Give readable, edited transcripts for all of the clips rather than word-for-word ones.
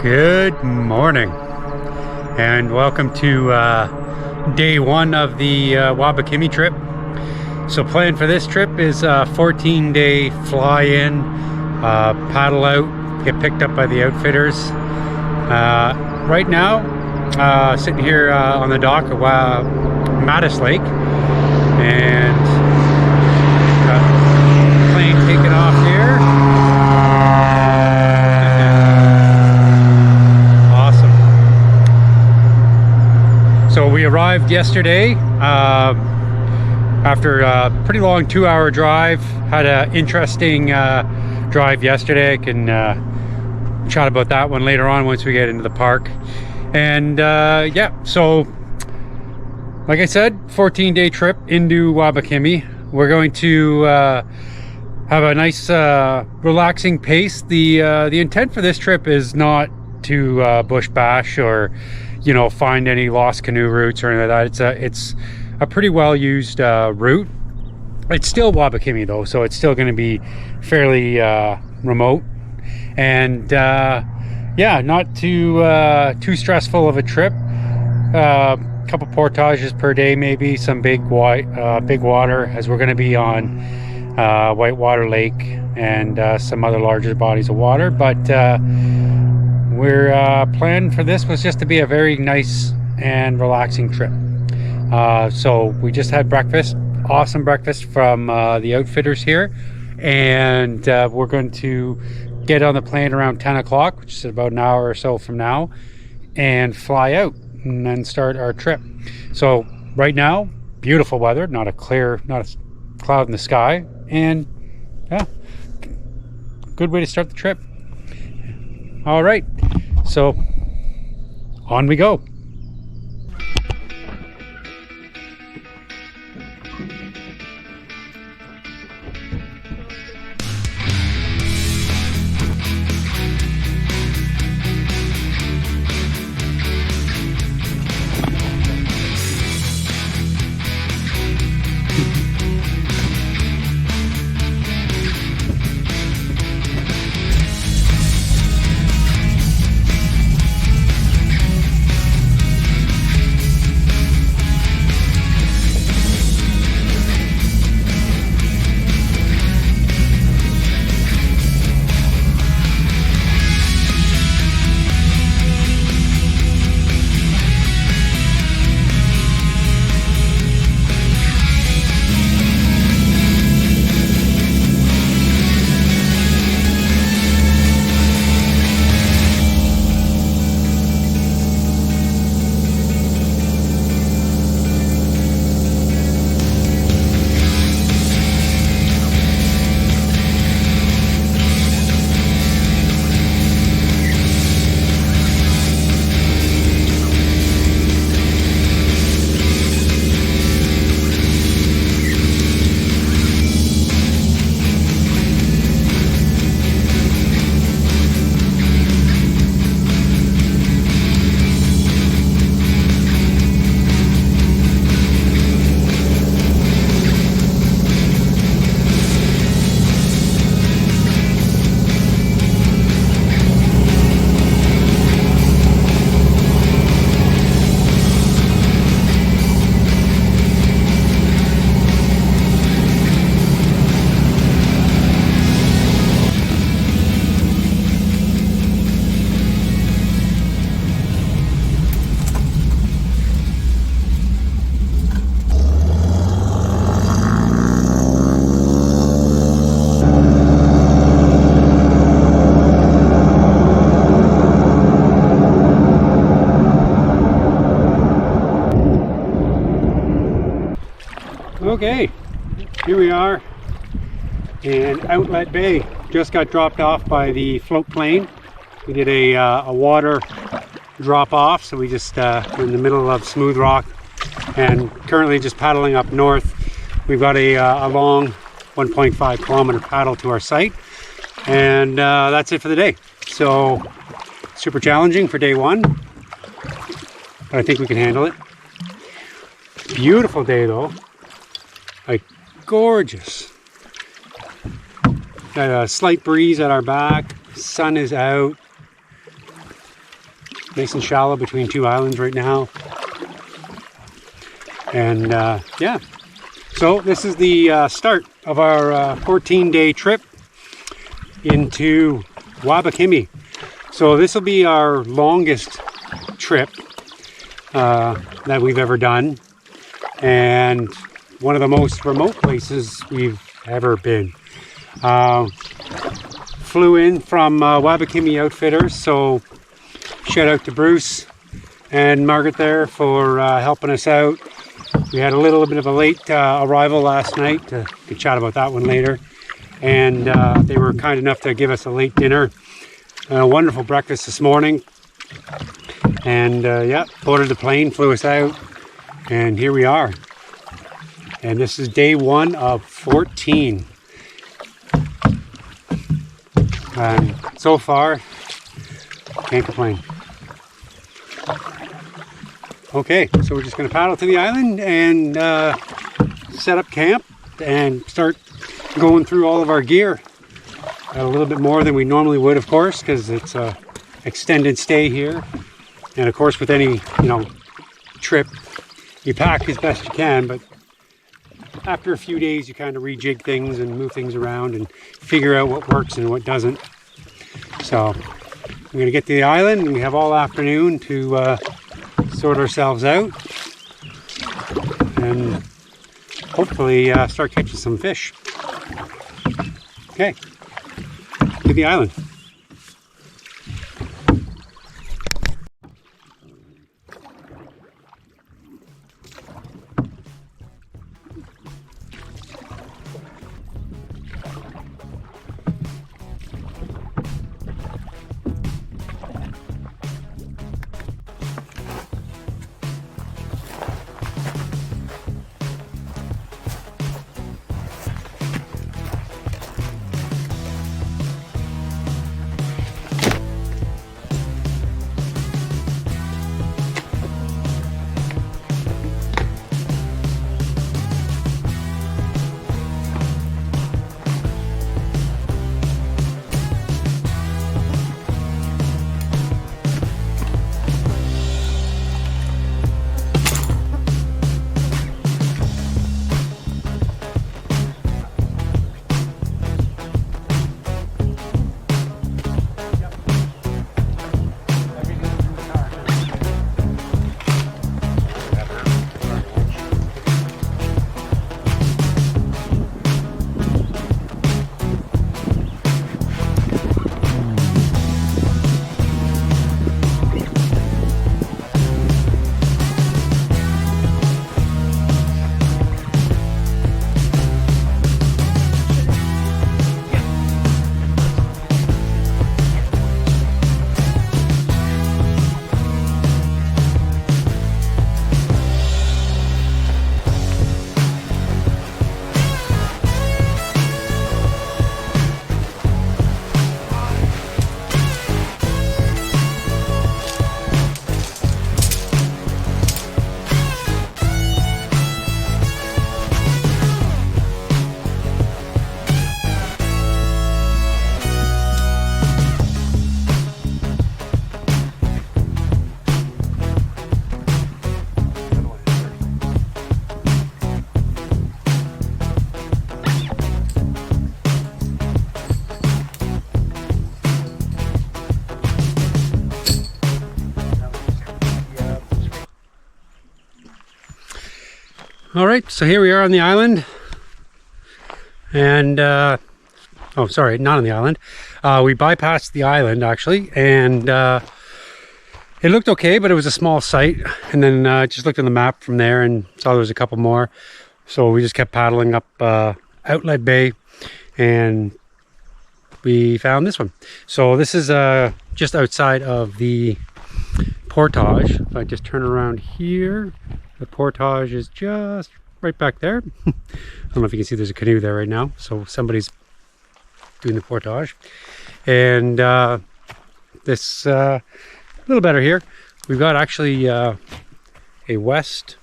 Good morning and welcome to day one of the Wabakimi trip. So plan for this trip is a 14-day fly in, paddle out, get picked up by the outfitters. Right now sitting here on the dock of Mattis Lake, and got plane taking off here. So we arrived yesterday after a pretty long 2-hour drive. Had an interesting drive yesterday. I can chat about that one later on once we get into the park. And yeah, so like I said, 14-day trip into Wabakimi. We're going to have a nice relaxing pace. The intent for this trip is not to bush bash or find any lost canoe routes or anything like that. It's a pretty well used route. It's still Wabakimi though, so it's still going to be fairly remote, and yeah, not too stressful of a trip. Couple portages per day, maybe some big water, as we're going to be on Whitewater Lake and some other larger bodies of water, but we're plan for this was just to be a very nice and relaxing trip. So we just had breakfast, awesome breakfast from the outfitters here, and we're going to get on the plane around 10 o'clock, which is about an hour or so from now, and fly out and then start our trip. So right now, beautiful weather, not a cloud in the sky, and yeah, good way to start the trip. All right, so on we go. Okay, here we are in Outlet Bay. Just got dropped off by the float plane. We did a water drop off, so we just we're in the middle of Smooth Rock and currently just paddling up north. We've got a long 1.5 kilometer paddle to our site, and that's it for the day. So super challenging for day one, but I think we can handle it. Beautiful day though, like gorgeous. Got a slight breeze at our back, sun is out, nice and shallow between two islands right now. And yeah, so this is the start of our 14-day trip into Wabakimi. So this will be our longest trip that we've ever done, and one of the most remote places we've ever been. Flew in from Wabakimi Outfitters, so shout out to Bruce and Margaret there for helping us out. We had a little bit of a late arrival last night. We can chat about that one later. And they were kind enough to give us a late dinner. A wonderful breakfast this morning. And yeah, boarded the plane, flew us out. And here we are. And this is day 1 of 14. And so far, can't complain. Okay, so we're just going to paddle to the island and set up camp and start going through all of our gear. A little bit more than we normally would, of course, because it's a extended stay here. And of course, with any, trip, you pack as best you can, but after a few days, you kind of rejig things and move things around and figure out what works and what doesn't. So we're going to get to the island, and we have all afternoon to sort ourselves out and hopefully start catching some fish. Okay, to the island. All right, so here we are on the island, and oh, sorry, not on the island. We bypassed the island actually, and it looked okay, but it was a small site. And then just looked on the map from there and saw there was a couple more. So we just kept paddling up Outlet Bay, and we found this one. So this is just outside of the portage. If I just turn around here, the portage is just right back there. I don't know if you can see there's a canoe there right now. So somebody's doing the portage. And this a little better here. We've got actually a west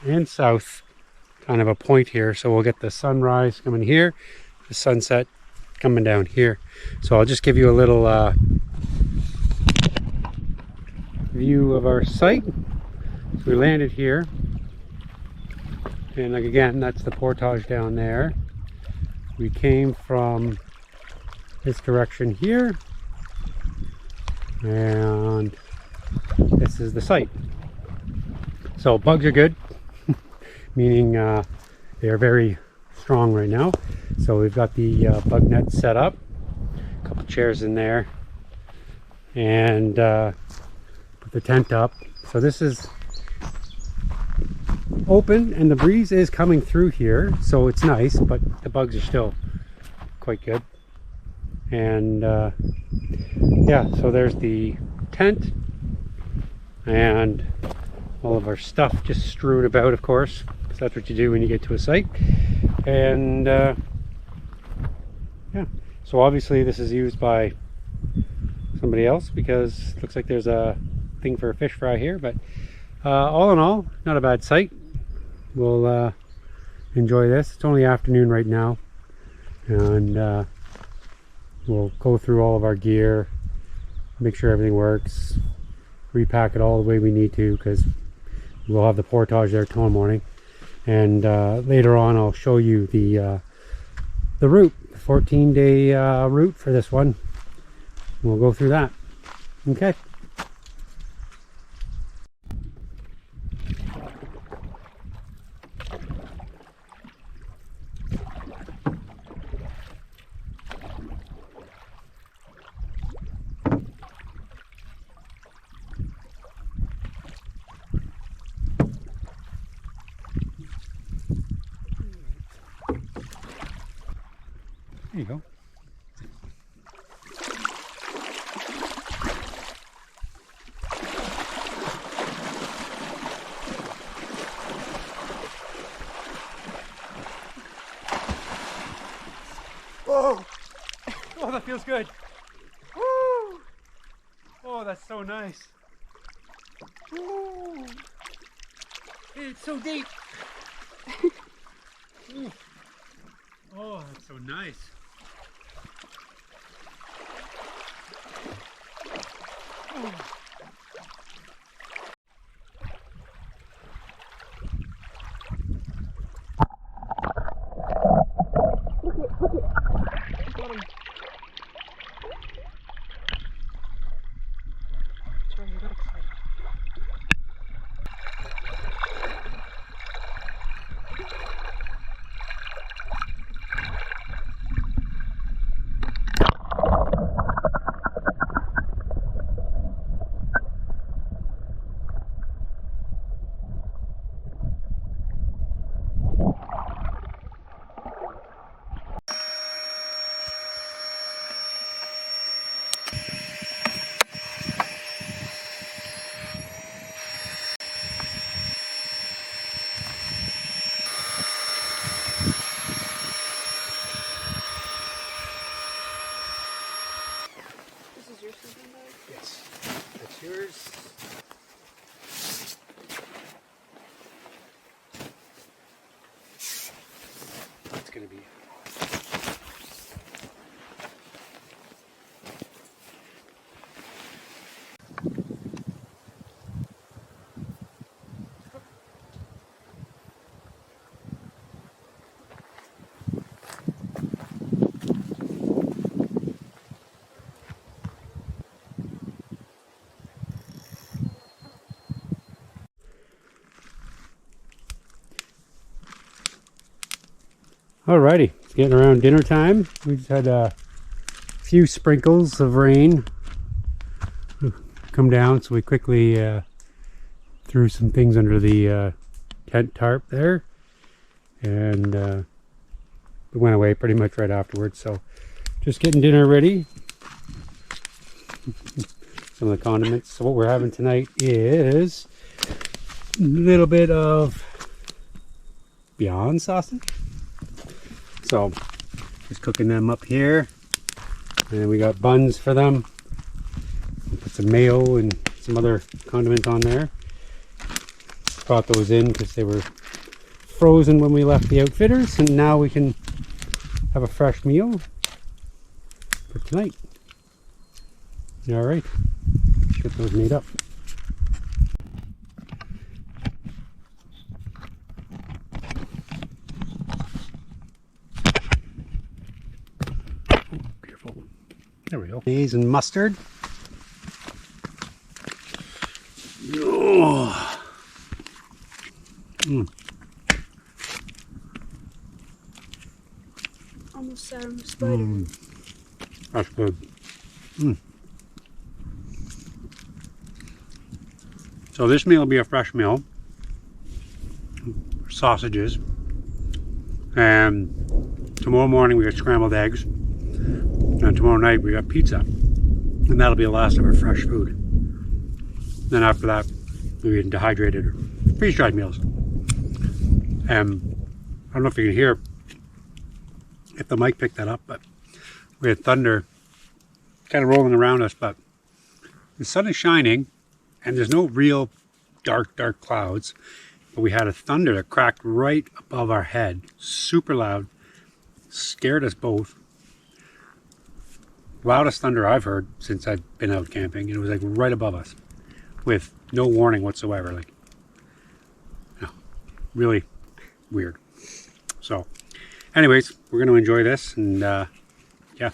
and south kind of a point here. So we'll get the sunrise coming here, the sunset coming down here. So I'll just give you a little view of our site. So we landed here, and like again, that's the portage down there. We came from this direction here, and this is the site. So bugs are good, meaning they are very strong right now. So we've got the bug net set up, a couple chairs in there, and put the tent up. So this is open and the breeze is coming through here, so it's nice, but the bugs are still quite good. And yeah, so there's the tent and all of our stuff just strewn about, of course, because that's what you do when you get to a site. And yeah, so obviously this is used by somebody else because it looks like there's a thing for a fish fry here. But all in all, not a bad site. We'll enjoy this. It's only afternoon right now, and we'll go through all of our gear, make sure everything works, repack it all the way we need to, because we'll have the portage there tomorrow morning. And later on I'll show you the route, the 14-day route for this one. We'll go through that. Okay. There you go. Oh, oh, that feels good. Woo! Oh, that's so nice. Woo! It's so deep. Oh, that's so nice. Oh. Look it. Got him. Sorry, I got excited. Yes, that's yours. It's going to be alrighty, it's getting around dinner time. We just had a few sprinkles of rain come down, so we quickly threw some things under the tent tarp there, and it went away pretty much right afterwards. So just getting dinner ready. Some of the condiments. So what we're having tonight is a little bit of Beyond sausage. So just cooking them up here, and we got buns for them. Put some mayo and some other condiments on there. Brought those in because they were frozen when we left the outfitters, and now we can have a fresh meal for tonight. All right, get those made up. careful. There we go. Mayonnaise and mustard. Oh. Almost sad on the spider. That's good. So this meal will be a fresh meal. Sausages. And tomorrow morning we got scrambled eggs. And tomorrow night we got pizza. And that'll be the last of our fresh food. Then after that, we'll eat dehydrated or freeze-dried meals. I don't know if you can hear if the mic picked that up, but we had thunder kind of rolling around us, but the sun is shining and there's no real dark clouds, but we had a thunder that cracked right above our head, super loud, scared us both. Loudest thunder I've heard since I've been out camping, and it was like right above us with no warning whatsoever. Like, no, really weird. So anyways, we're going to enjoy this, and yeah.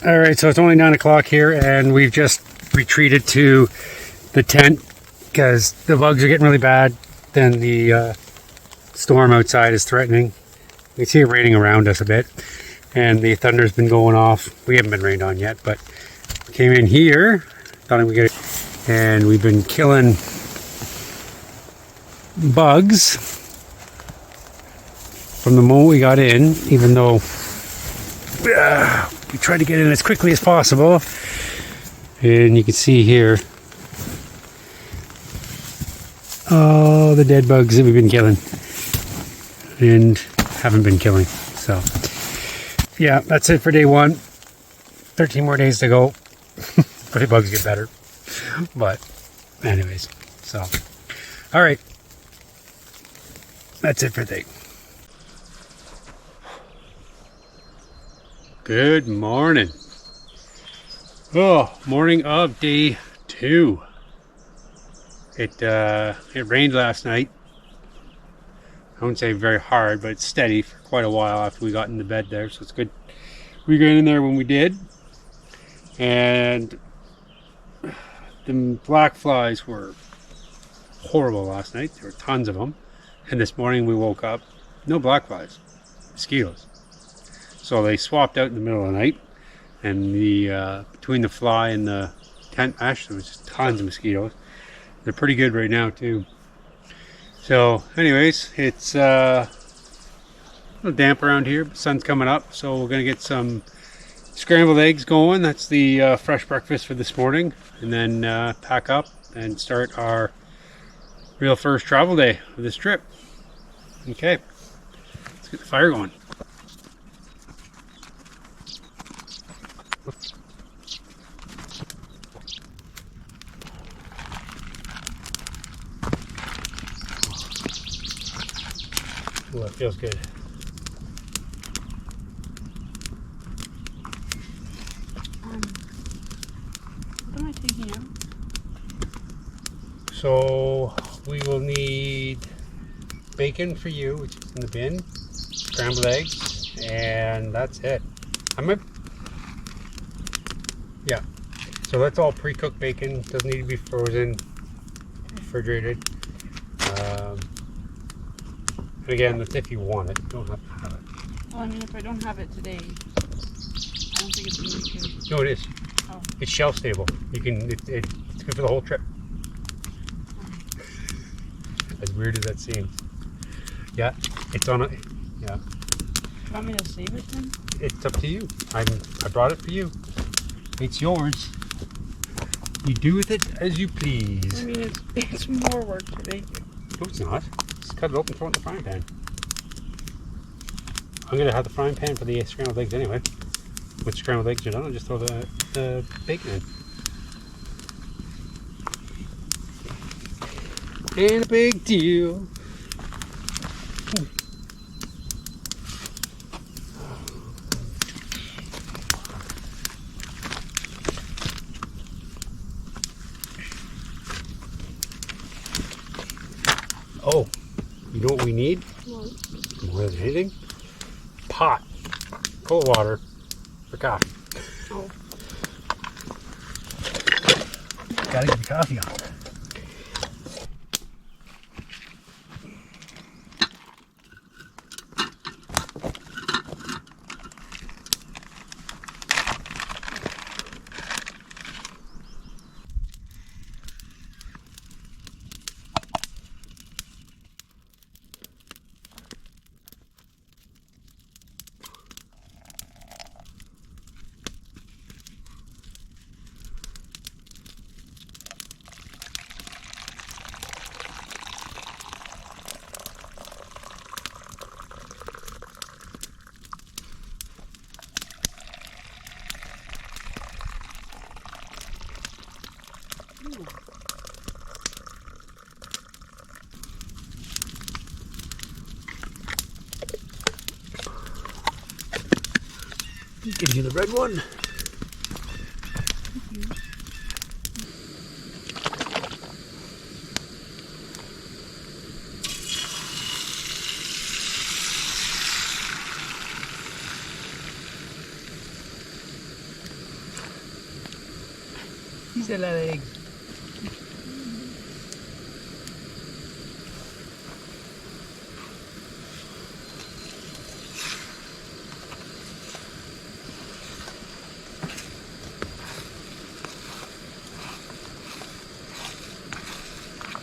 All right, so it's only 9 o'clock here, and we've just retreated to the tent because the bugs are getting really bad. Then the storm outside is threatening. You can see it raining around us a bit, and the thunder's been going off. We haven't been rained on yet, but we came in here, thought we get it, and we've been killing bugs from the moment we got in, even though we tried to get in as quickly as possible. And you can see here all the dead bugs that we've been killing and haven't been killing. So yeah, that's it for day 1. 13 more days to go. But the bugs get better. But anyways, so all right, that's it for today. Good morning. Oh, morning of day 2. It rained last night. I wouldn't say very hard, but it's steady for quite a while after we got into bed there, so it's good we got in there when we did. And the blackflies were horrible last night. There were tons of them. And this morning we woke up, no blackflies, mosquitoes. So they swapped out in the middle of the night, and the between the fly and the tent mesh, there was just tons of mosquitoes. They're pretty good right now too. So anyways, it's a little damp around here, but sun's coming up, so we're gonna get some scrambled eggs going. That's the fresh breakfast for this morning, and then pack up and start our real first travel day of this trip. Okay, let's get the fire going. Ooh, that feels good. What am I taking out? So we will need bacon for you, which is in the bin, scrambled eggs, and that's it. Yeah. So that's all pre-cooked bacon. Doesn't need to be frozen, refrigerated. And again, that's if you want it. You don't have to have it. Well, I mean, if I don't have it today, I don't think it's going to be good. No, it is. Oh. It's shelf stable. You can. It's good for the whole trip. As weird as that seems. Yeah, it's on a. Yeah. Do you want me to save it then? It's up to you. I brought it for you. It's yours. You do with it as you please. I mean, it's more work to make. No, it's not. Just cut it open, throw it in the frying pan. I'm gonna have the frying pan for the scrambled eggs anyway. With scrambled eggs are done, I'll just throw the bacon in. Ain't a big deal. Oh, you know what we need? What? More than anything? Pot. cold water for coffee. Oh. Gotta get the coffee on. Gives you the red one. He's a lot of eggs.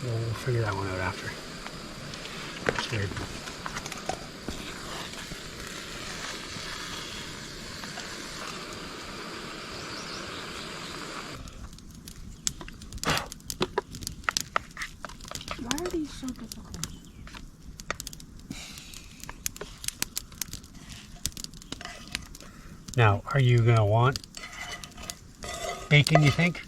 We'll figure that one out after. It's weird. Why are these so difficult? Now, are you gonna want bacon, you think?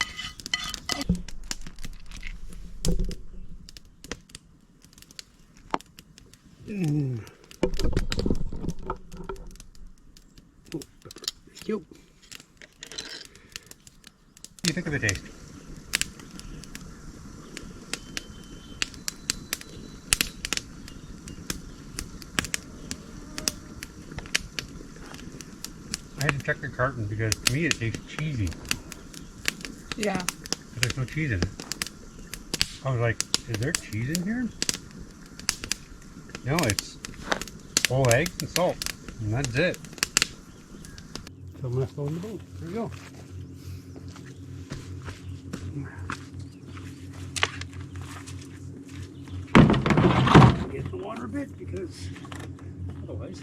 Mm. Oh, pepper. Thank you. What do you think of the taste? I had to check the carton because to me it tastes cheesy. Yeah. But there's no cheese in it. I was like, is there cheese in here? No, it's whole eggs and salt. And that's it. So I'm going to throw in the boat. There we go. Get the water a bit because otherwise.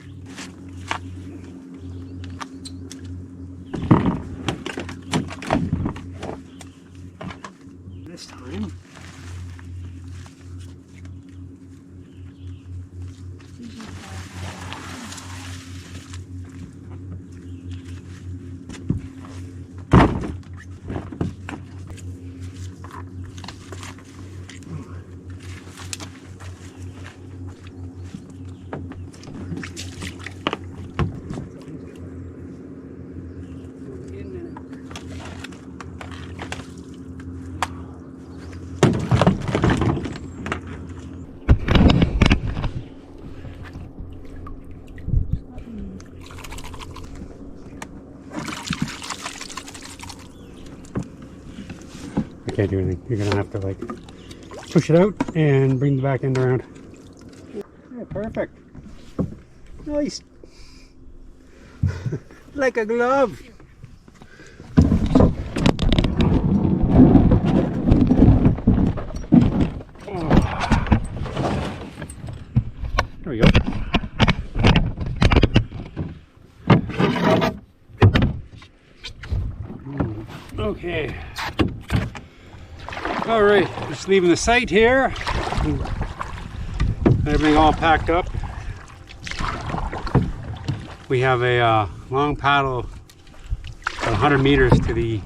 This time. Can't do anything. You're gonna have to like push it out and bring the back end around. Yeah, perfect. Nice. Like a glove. Oh. There we go. Okay. All right, just leaving the site here. Everything all packed up. We have a long paddle, about 100 meters to the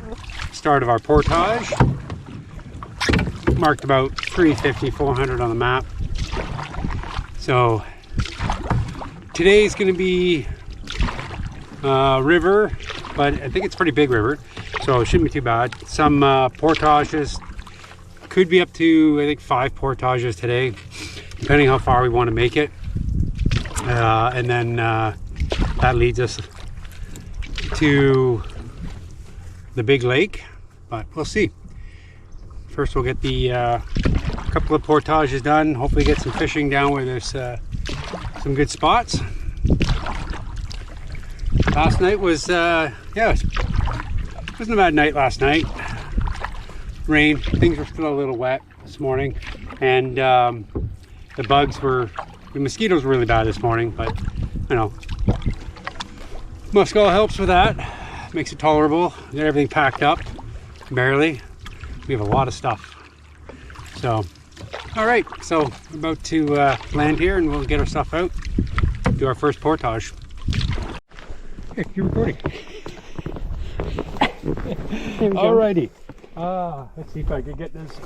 start of our portage. Marked about 350, 400 on the map. So today's going to be river, but I think it's a pretty big river, so it shouldn't be too bad. Some portages. Could be up to, I think, 5 portages today, depending how far we want to make it. And then that leads us to the big lake, but we'll see. First we'll get the couple of portages done, hopefully get some fishing down where there's some good spots. Last night was, yeah, it wasn't a bad night last night. Rain, things were still a little wet this morning, and the mosquitoes were really bad this morning, but you know, Muscal helps with that, makes it tolerable. Get everything packed up, barely. We have a lot of stuff. So, all right, so we're about to land here and we'll get our stuff out, do our first portage. Hey, you're recording. Alrighty. Let's see if I can get this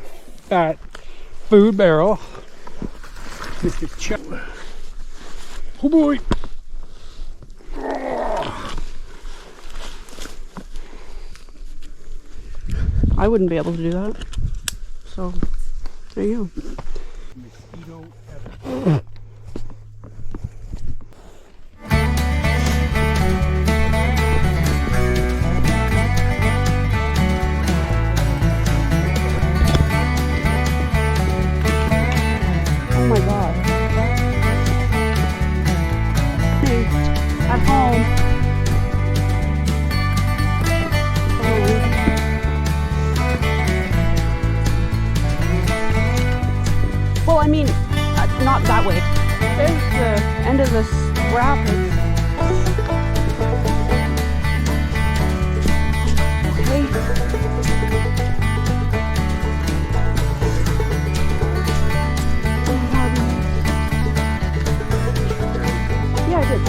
fat food barrel. Mr. Chuck. Oh boy. I wouldn't be able to do that. So, there you go. Mosquito ever. Oh my god. Hey, at home. Well, I mean, not that way. There's the end of this rapids. Yeah, I did.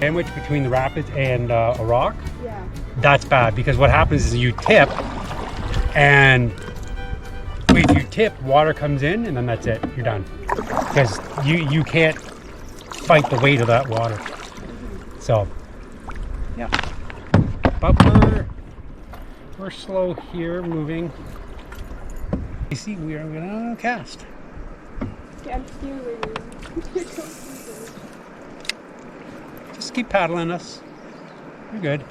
Sandwich between the rapids and a rock. Yeah. That's bad because what happens is you tip, and if you tip, water comes in, and then that's it. You're done because you can't fight the weight of that water. So yeah, but we're slow here, moving. You see, we are gonna cast. Yeah, I'm steering. Just keep paddling us. You're good.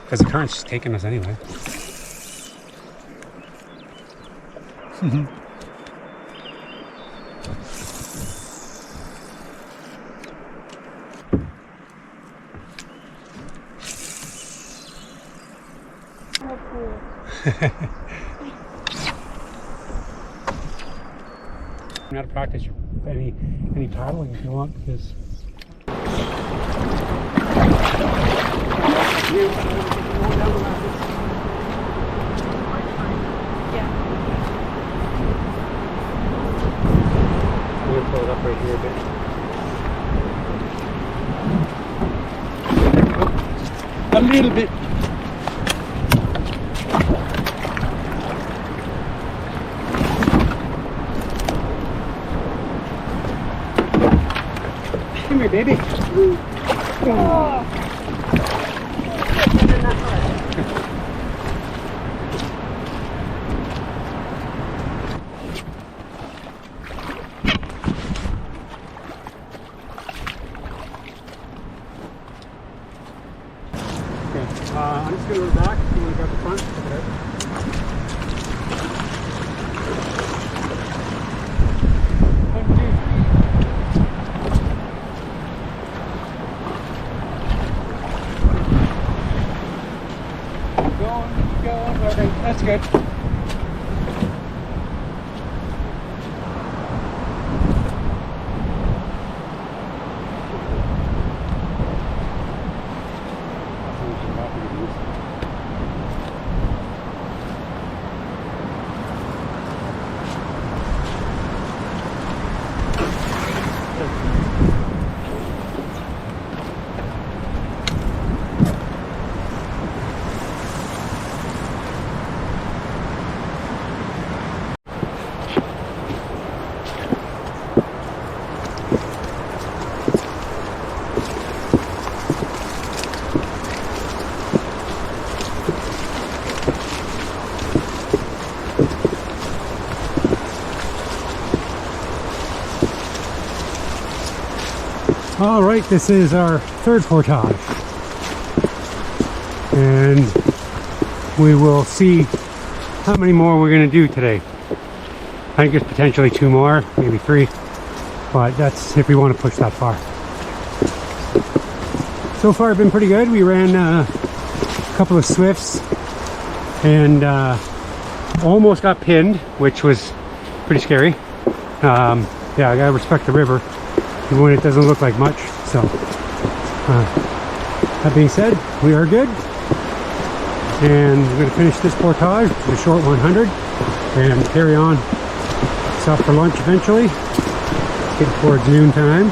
Because the current's taking us anyway. You got to practice any paddling if you want, because I'm gonna pull it up right here a bit. A little bit. Come here, baby. Oh. I'm just going to go to the back. If you want to grab the front, check it out. Keep going. Okay, that's good. All right, this is our third portage, and we will see how many more we're going to do today. I think there's potentially 2 more, maybe 3, but that's if we want to push that far. So far, it's been pretty good. We ran a couple of swifts and almost got pinned, which was pretty scary. Yeah, I gotta respect the river, even when it doesn't look like much. So that being said, we are good, and we're going to finish this portage, the short 100, and carry on. Stop for lunch eventually. It's getting towards noon time.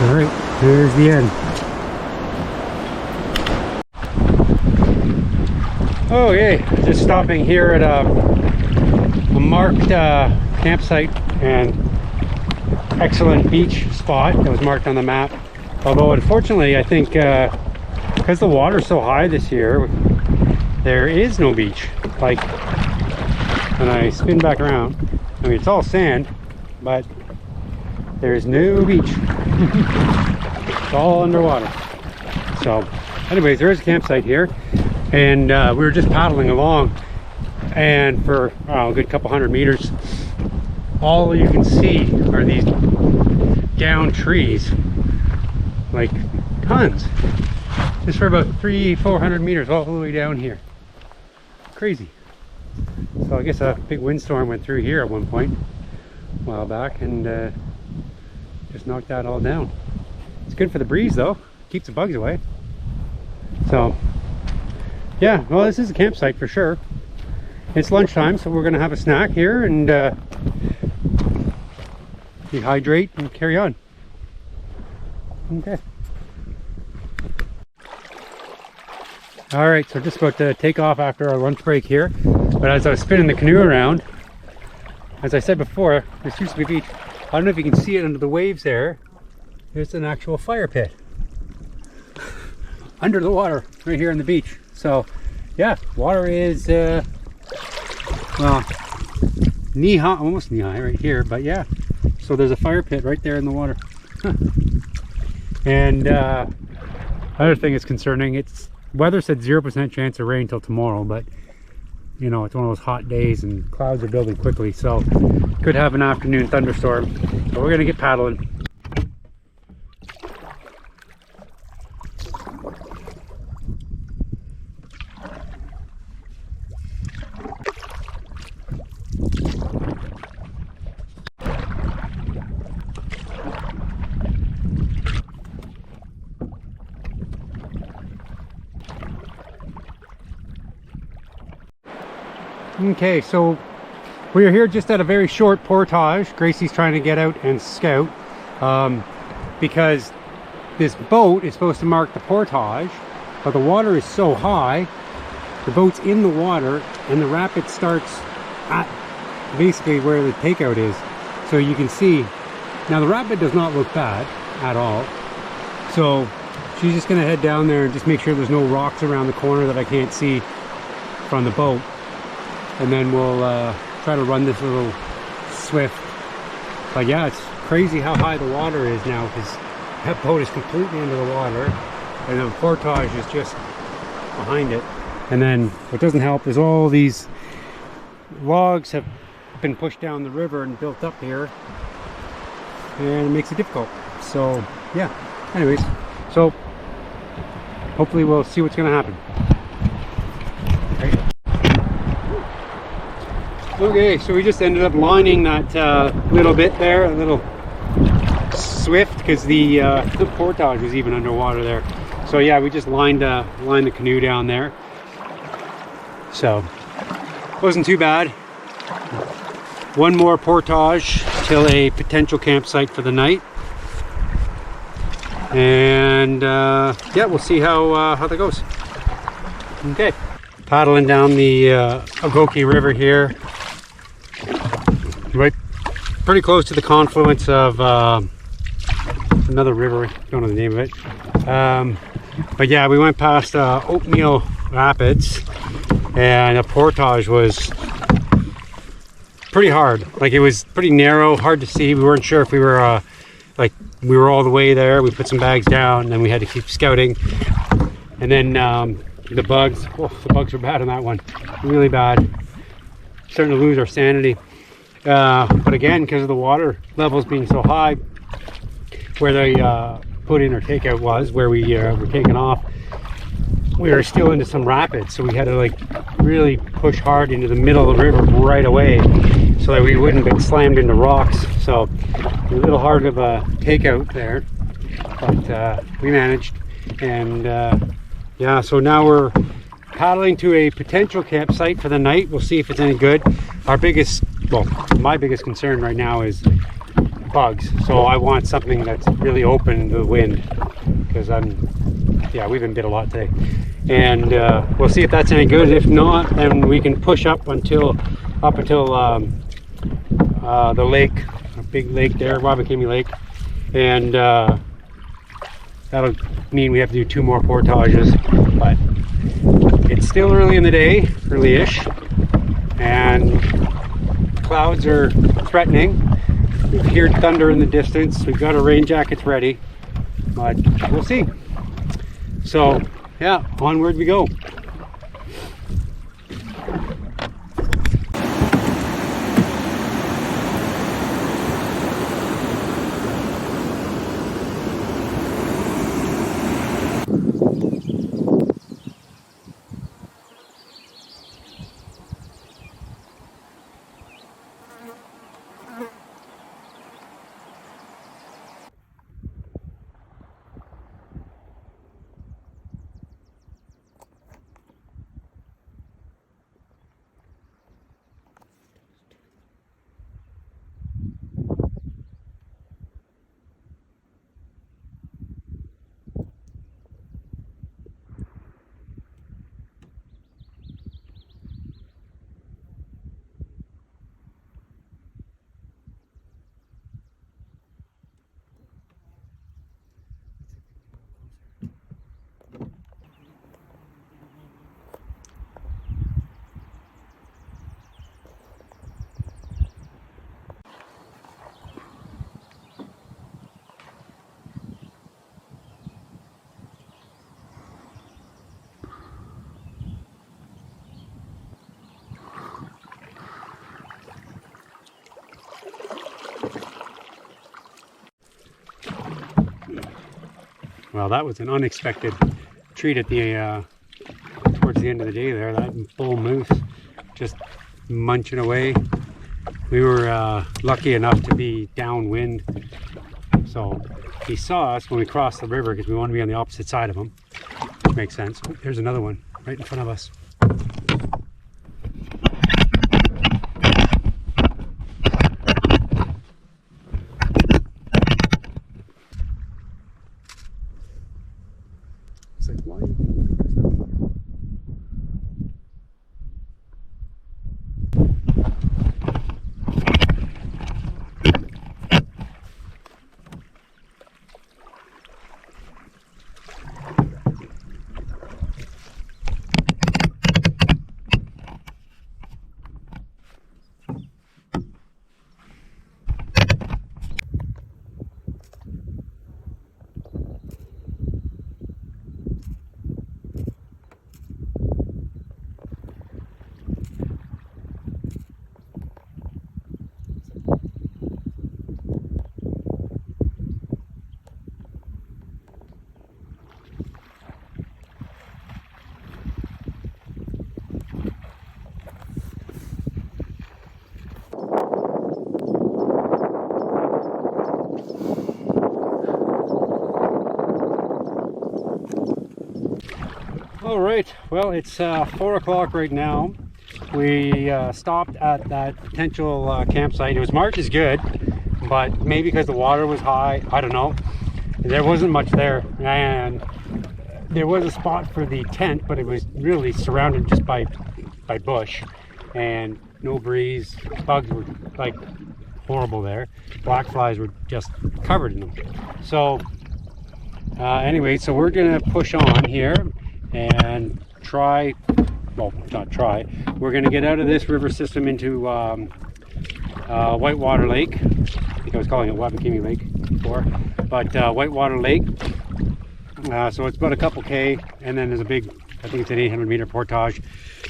All right, there's the end. Oh yay, just stopping here at a marked campsite and excellent beach spot that was marked on the map. Although unfortunately, I think because the water's so high this year, there is no beach. Like, when I spin back around, I mean, it's all sand, but there's no beach. It's all underwater. So anyways, there is a campsite here, and we were just paddling along, and for a good couple 100 meters, all you can see are these down trees, like tons, just for about 300-400 meters all the way down here. Crazy. So I guess a big windstorm went through here at one point a while back, and just knocked that all down. It's good for the breeze though, keeps the bugs away. So yeah, well, this is a campsite for sure. It's lunchtime, so we're gonna have a snack here and dehydrate and carry on. Okay. All right, so just about to take off after our lunch break here. But as I was spinning the canoe around, as I said before, this used to be a beach. I don't know if you can see it under the waves there. There's an actual fire pit under the water right here on the beach. So yeah, water is well, knee high, almost knee high right here, but yeah. So there's a fire pit right there in the water. And other thing is concerning, it's weather said 0% chance of rain till tomorrow, but you know, it's one of those hot days and clouds are building quickly, so could have an afternoon thunderstorm. But we're gonna get paddling. Okay, so we are here just at a very short portage. Gracie's trying to get out and scout because this boat is supposed to mark the portage, but the water is so high, the boat's in the water, and the rapid starts at basically where the takeout is. So you can see, now the rapid does not look bad at all. So she's just gonna head down there and just make sure there's no rocks around the corner that I can't see from the boat. And then we'll try to run this little swift. But yeah, it's crazy how high the water is now, because that boat is completely under the water. and the portage is just behind it. And then what doesn't help is all these logs have been pushed down the river and built up here, and it makes it difficult. So yeah, anyways, so hopefully we'll see what's going to happen. Okay, so we just ended up lining that little bit there, a little swift, because the portage was even underwater there. So yeah, we just lined the canoe down there. So wasn't too bad. One more portage till a potential campsite for the night, and yeah, we'll see how that goes. Okay, paddling down the Wabakimi River here, right pretty close to the confluence of another river. Don't know the name of it, but yeah, we went past Oatmeal Rapids, and the portage was pretty hard. Like, it was pretty narrow, hard to see. We weren't sure if we were we were all the way there. We put some bags down, and then we had to keep scouting. And then the bugs were bad on that one, really bad. Starting to lose our sanity. But again, because of the water levels being so high, where they put in our takeout was, where we were taking off, we were still into some rapids, so we had to like really push hard into the middle of the river right away, so that we wouldn't get slammed into rocks. So a little hard of a takeout there, but we managed. And yeah, so now we're paddling to a potential campsite for the night. We'll see if it's any good. My biggest concern right now is bugs. So I want something that's really open to the wind, because we've been bit a lot today. And we'll see if that's any good. If not, then we can push up until the lake, a big lake there, Wabakimi Lake, and that'll mean we have to do 2 more portages. But it's still early in the day, early-ish, and clouds are threatening. We've heard thunder in the distance. We've got our rain jackets ready, but we'll see. So yeah, onward we go. Well, that was an unexpected treat at the towards the end of the day there. That bull moose just munching away. We were lucky enough to be downwind, so he saw us when we crossed the river, because we want to be on the opposite side of him, which makes sense. Oh, there's another one right in front of us. It's like, why? All right, well, it's 4 o'clock right now. We stopped at that potential campsite. It was marked as good, but maybe because the water was high, I don't know. There wasn't much there, and there was a spot for the tent, but it was really surrounded just by bush and no breeze. Bugs were like horrible there. Blackflies were just covered in them. So anyway, so we're gonna push on here and try, well, not try, we're gonna get out of this river system into Whitewater Lake. I think I was calling it Wabakimi Lake before, but Whitewater Lake. So it's about a couple K, and then there's a big, I think it's an 800-meter portage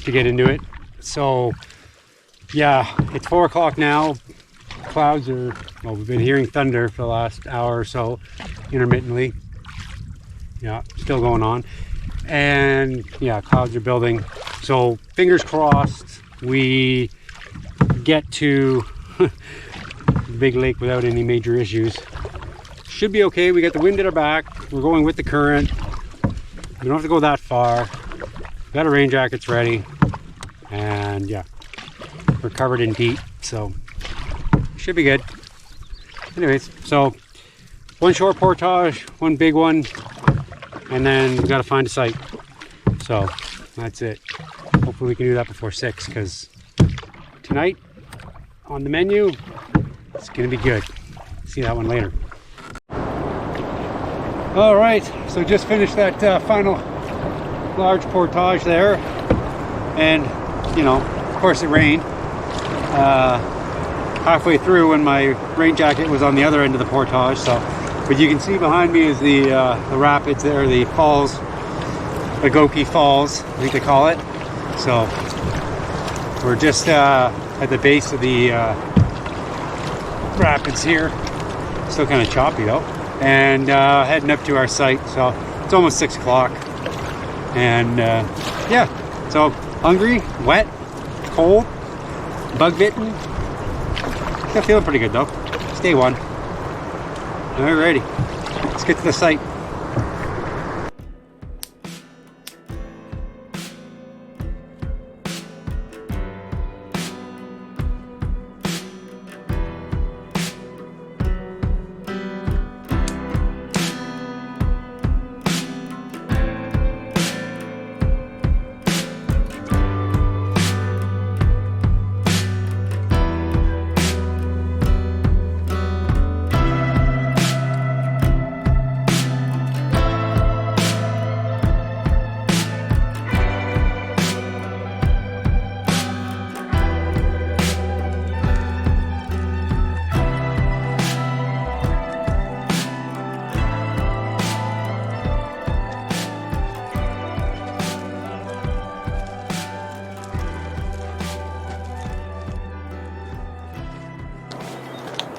to get into it. So yeah, it's 4 o'clock now. Clouds are, well, we've been hearing thunder for the last hour or so, intermittently. Yeah, still going on. And yeah, clouds are building. So fingers crossed we get to the big lake without any major issues. Should be okay. We got the wind at our back. We're going with the current. We don't have to go that far. Got our rain jackets ready. And yeah, we're covered in peat, so should be good. Anyways, so one short portage, one big one, and then we got to find a site. So that's it. Hopefully we can do that before 6, because tonight on the menu, it's gonna be good. See that one later. All right, so just finished that final large portage there, and you know, of course it rained halfway through when my rain jacket was on the other end of the portage. So, but you can see behind me is the rapids there, the falls, the Goki Falls, I think they call it. So we're just at the base of the rapids here. Still kind of choppy though, and heading up to our site. So it's almost 6 o'clock, and yeah, so hungry, wet, cold, bug bitten. Still feeling pretty good though. It's day 1. Alrighty, let's get to the site.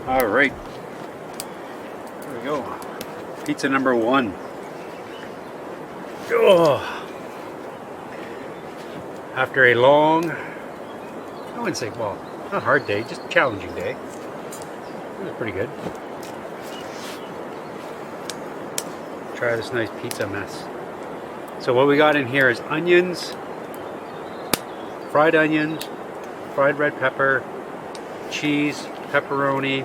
All right, there we go. Pizza number 1. Oh. After a long, I wouldn't say, well, not hard day, just challenging day. It was pretty good. Try this nice pizza mess. So what we got in here is onions, fried red pepper, cheese, pepperoni,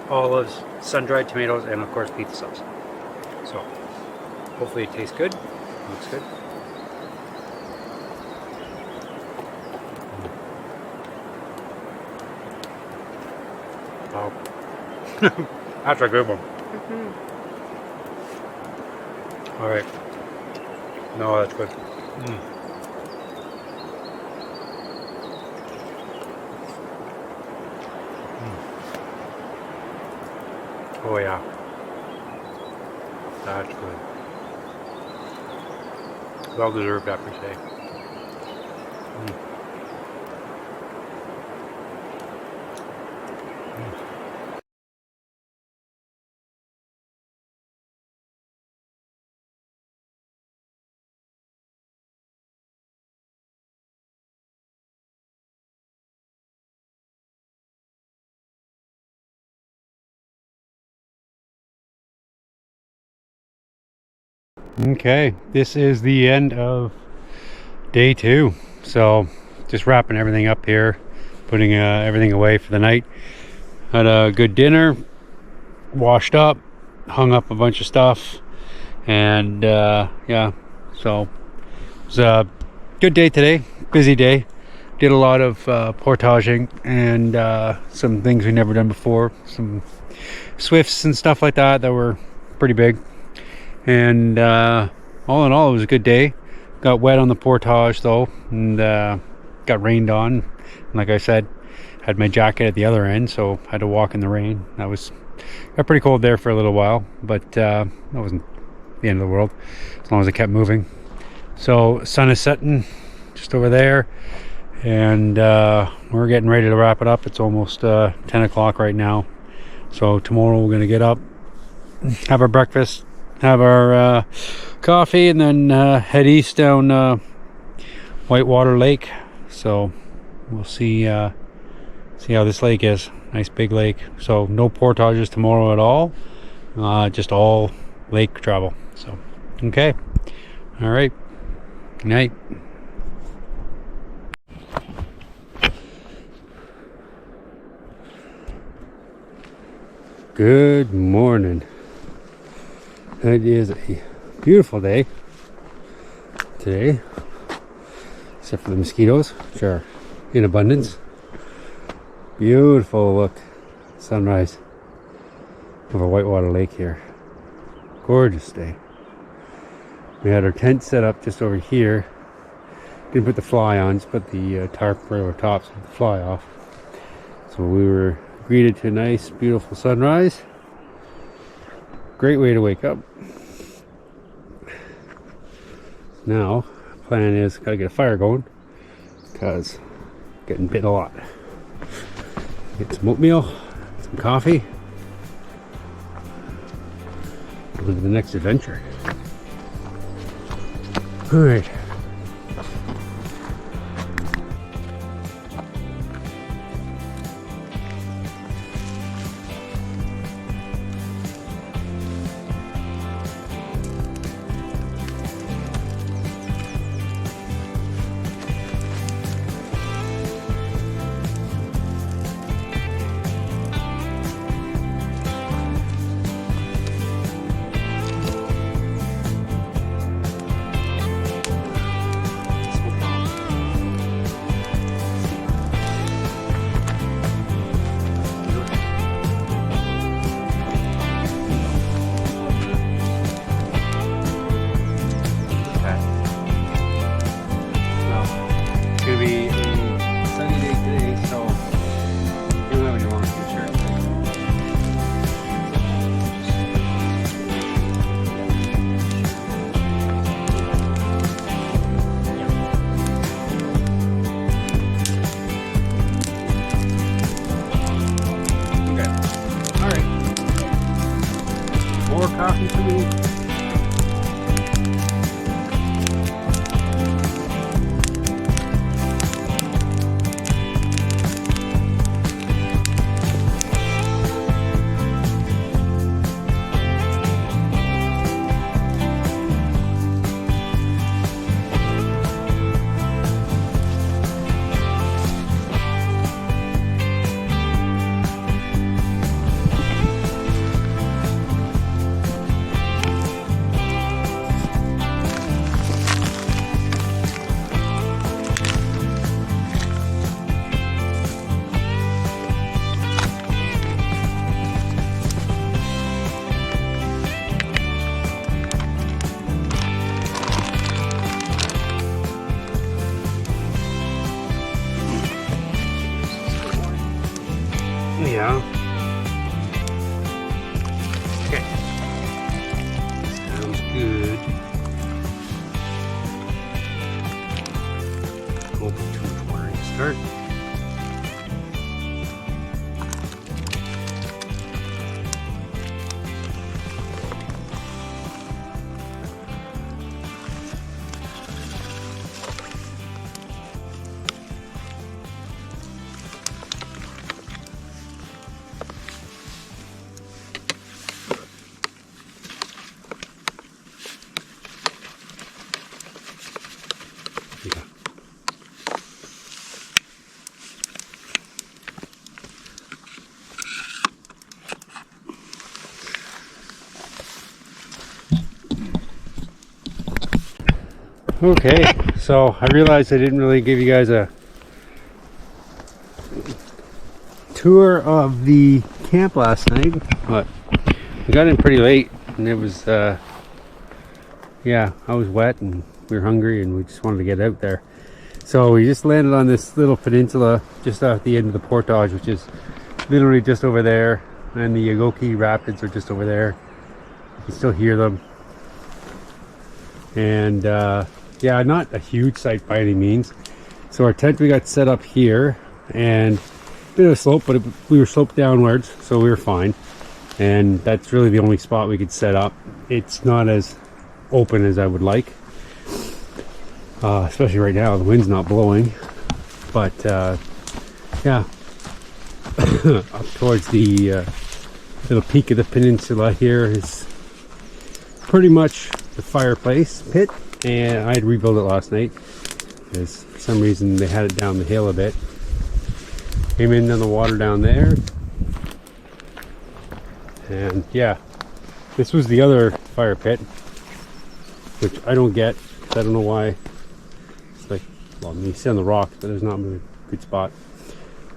olives, sun-dried tomatoes, and of course pizza sauce. So hopefully it tastes good. Looks good. Wow. That's a good one. Mm-hmm. All right. No, that's good. Oh yeah, that's good. Well deserved, I have to say. Okay, this is the end of day 2. So just wrapping everything up here, putting everything away for the night. Had a good dinner, washed up, hung up a bunch of stuff, and yeah, so it was a good day today, busy day. Did a lot of portaging and some things we've never done before, some swifts and stuff like that were pretty big. And all in all, it was a good day. Got wet on the portage though, and got rained on. And like I said, had my jacket at the other end, so I had to walk in the rain. Got pretty cold there for a little while, but that wasn't the end of the world as long as it kept moving. So sun is setting just over there, and we're getting ready to wrap it up. It's almost 10 o'clock right now. So tomorrow we're gonna get up, have our breakfast, have our coffee, and then head east down Whitewater Lake. So we'll see how this lake is. Nice big lake. So no portages tomorrow at all, just all lake travel. So okay, all right, good night. Good morning. It is a beautiful day today, except for the mosquitoes, which are in abundance. Beautiful look, sunrise over Whitewater Lake here. Gorgeous day. We had our tent set up just over here. Didn't put the fly on, just put the tarp right over top so the fly off. So we were greeted to a nice, beautiful sunrise. Great way to wake up. Now, the plan is gotta get a fire going because getting bit a lot. Get some oatmeal, some coffee. On to the next adventure. All right. Coffee for me. Yeah. Okay. Sounds good. Won't put too much water to start. Okay, so I realized I didn't really give you guys a tour of the camp last night, but we got in pretty late and it was yeah, I was wet and we were hungry and we just wanted to get out there. So we just landed on this little peninsula just at the end of the portage, which is literally just over there, and the Yagoki Rapids are just over there. You can still hear them. And yeah, not a huge site by any means. So our tent we got set up here, and a bit of a slope, but we were sloped downwards, so we were fine. And that's really the only spot we could set up. It's not as open as I would like, especially right now. The wind's not blowing, but yeah, up towards the little peak of the peninsula here is pretty much the fireplace pit, and I had rebuilt it last night because for some reason they had it down the hill a bit. Came in on the water down there, and yeah, this was the other fire pit, which I don't get. I don't know why. It's like, well, you sit on the rock, but there's not a really good spot.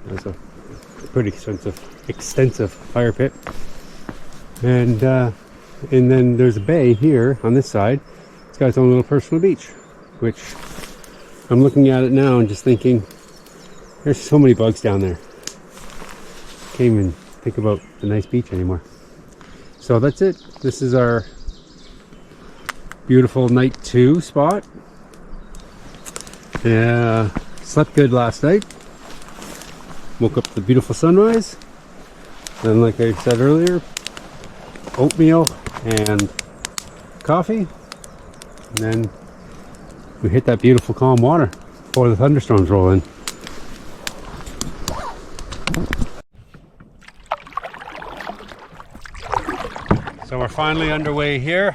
It's a pretty extensive fire pit, and then there's a bay here on this side. It's got its own little personal beach, which I'm looking at it now and just thinking, there's so many bugs down there. Can't even think about the nice beach anymore. So that's it. This is our beautiful night 2 spot. Yeah, slept good last night. Woke up to the beautiful sunrise. Then, like I said earlier, oatmeal and coffee. And then we hit that beautiful calm water before the thunderstorms roll in. So we're finally underway here,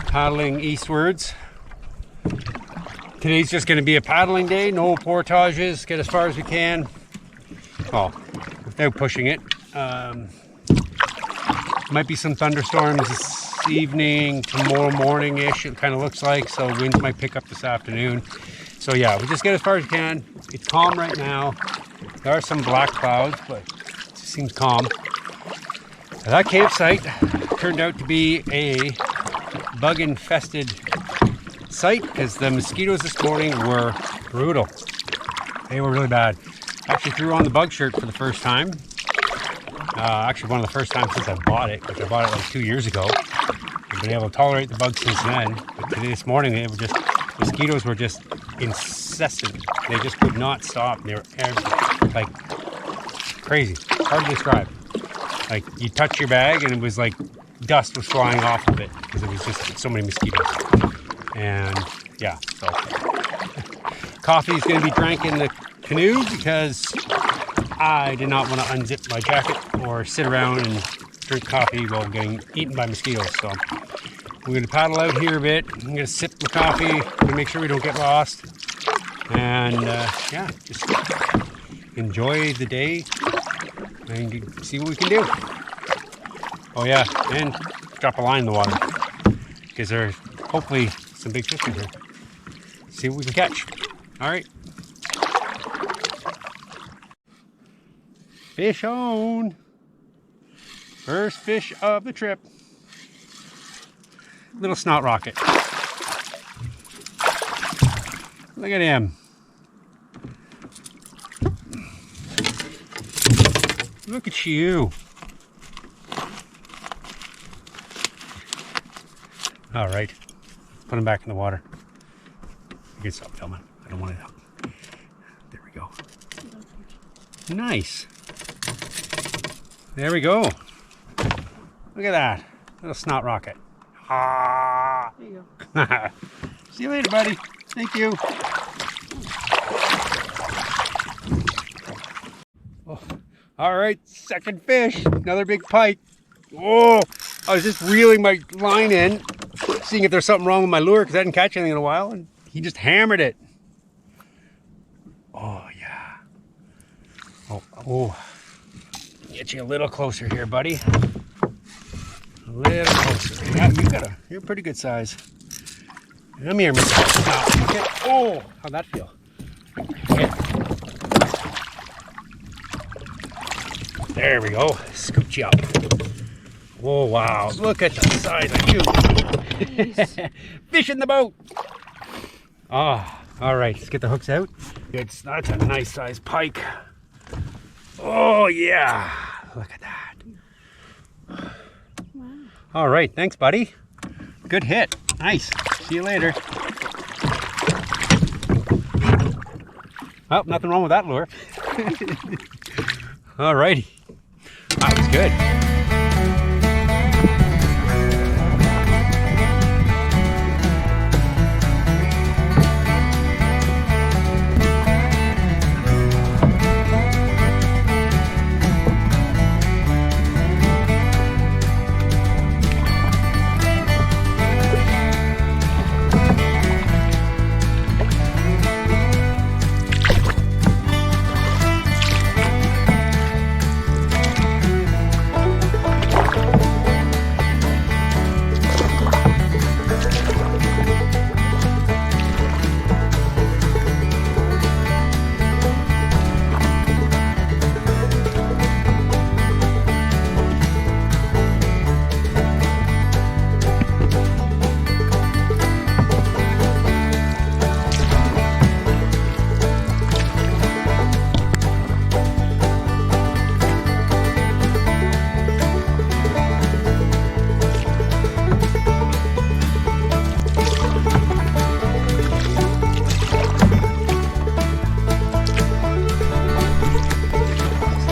paddling eastwards. Today's just going to be a paddling day, no portages, get as far as we can. Well, without pushing it. Might be some thunderstorms this evening, tomorrow morning-ish, it kind of looks like, so winds might pick up this afternoon. So yeah, we just get as far as we can. It's calm right now. There are some black clouds, but it just seems calm. That campsite turned out to be a bug-infested site because the mosquitoes this morning were brutal. They were really bad. Actually threw on the bug shirt for the first time. Actually one of the first times since I bought it, which I bought it like 2 years ago. I've been able to tolerate the bugs since then. But today, this morning, mosquitoes were just incessant. They just would not stop. They were like crazy. Hard to describe. Like you touch your bag and it was like dust was flying off of it because it was just so many mosquitoes. And yeah, so coffee is going to be drank in the canoe because I did not want to unzip my jacket or sit around and drink coffee while getting eaten by mosquitoes. So we're going to paddle out here a bit. I'm going to sip my coffee to make sure we don't get lost. And yeah, just enjoy the day and see what we can do. Oh yeah, and drop a line in the water because there's hopefully some big fish in here. See what we can catch. All right. Fish on. First fish of the trip. Little snot rocket. Look at him. Look at you. All right. Put him back in the water. You can stop filming. I don't want it out. There we go. Nice. There we go. Look at that. Little snot rocket. Ah. There you go. See you later, buddy. Thank you. Oh. All right, second fish. Another big pike. Oh, I was just reeling my line in, seeing if there's something wrong with my lure because I didn't catch anything in a while, and he just hammered it. Oh, yeah. Oh. Get you a little closer here, buddy. A little closer. Yeah, you're pretty good size. Come here, Mr. Okay. Oh, how'd that feel? Okay. There we go. Scooped you up. Oh, wow. Look at the size of you. Fish in the boat. Oh, all right. Let's get the hooks out. That's a nice size pike. Oh, yeah. Look at that. Wow. All right. Thanks, buddy. Good hit. Nice. See you later. Oh, nothing wrong with that lure. All righty. That was good.